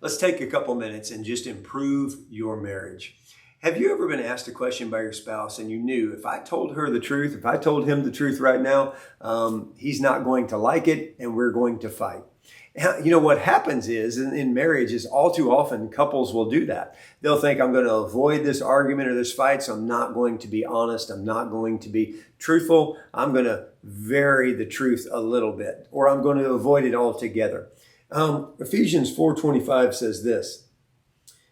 Let's take a couple minutes and just improve your marriage. Have you ever been asked a question by your spouse and you knew if I told her the truth, if I told him the truth right now, he's not going to like it and we're going to fight? You know, what happens is in marriage is all too often couples will do that. They'll think I'm going to avoid this argument or this fight, so I'm not going to be honest. I'm not going to be truthful. I'm going to vary the truth a little bit, or I'm going to avoid it altogether. Ephesians 4:25 says this: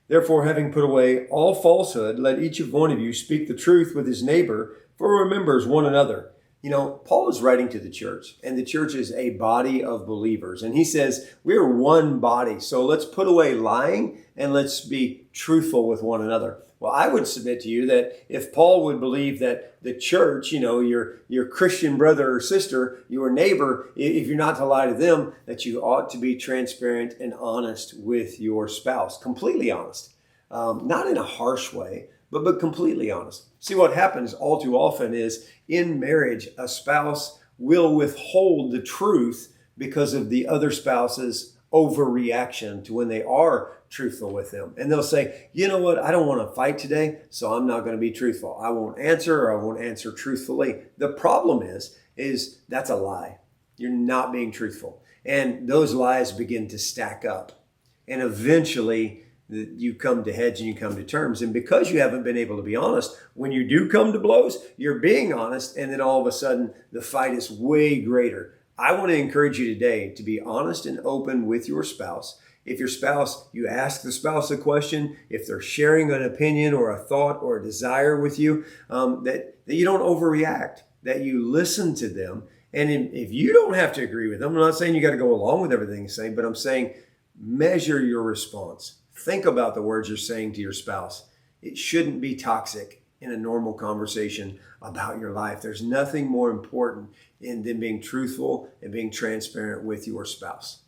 "Therefore, having put away all falsehood, let each of one of you speak the truth with his neighbor, for he remembers one another." You know, Paul is writing to the church, and the church is a body of believers. And he says, we're one body. So let's put away lying and let's be truthful with one another. Well, I would submit to you that if Paul would believe that the church, you know, your Christian brother or sister, your neighbor, if you're not to lie to them, that you ought to be transparent and honest with your spouse, completely honest, not in a harsh way, but completely honest. See, what happens all too often is in marriage, a spouse will withhold the truth because of the other spouse's overreaction to when they are truthful with them. And they'll say, you know what, I don't want to fight today, so I'm not going to be truthful. I won't answer, or I won't answer truthfully. The problem is that's a lie. You're not being truthful. And those lies begin to stack up. And eventually, you come to heads and you come to terms. And because you haven't been able to be honest, when you do come to blows, you're being honest. And then all of a sudden, the fight is way greater. I want to encourage you today to be honest and open with your spouse. If your spouse, you ask the spouse a question, if they're sharing an opinion or a thought or a desire with you, that you don't overreact, that you listen to them. And if you don't have to agree with them, I'm not saying you got to go along with everything he's saying, but I'm saying measure your response. Think about the words you're saying to your spouse. It shouldn't be toxic in a normal conversation about your life. There's nothing more important than being truthful and being transparent with your spouse.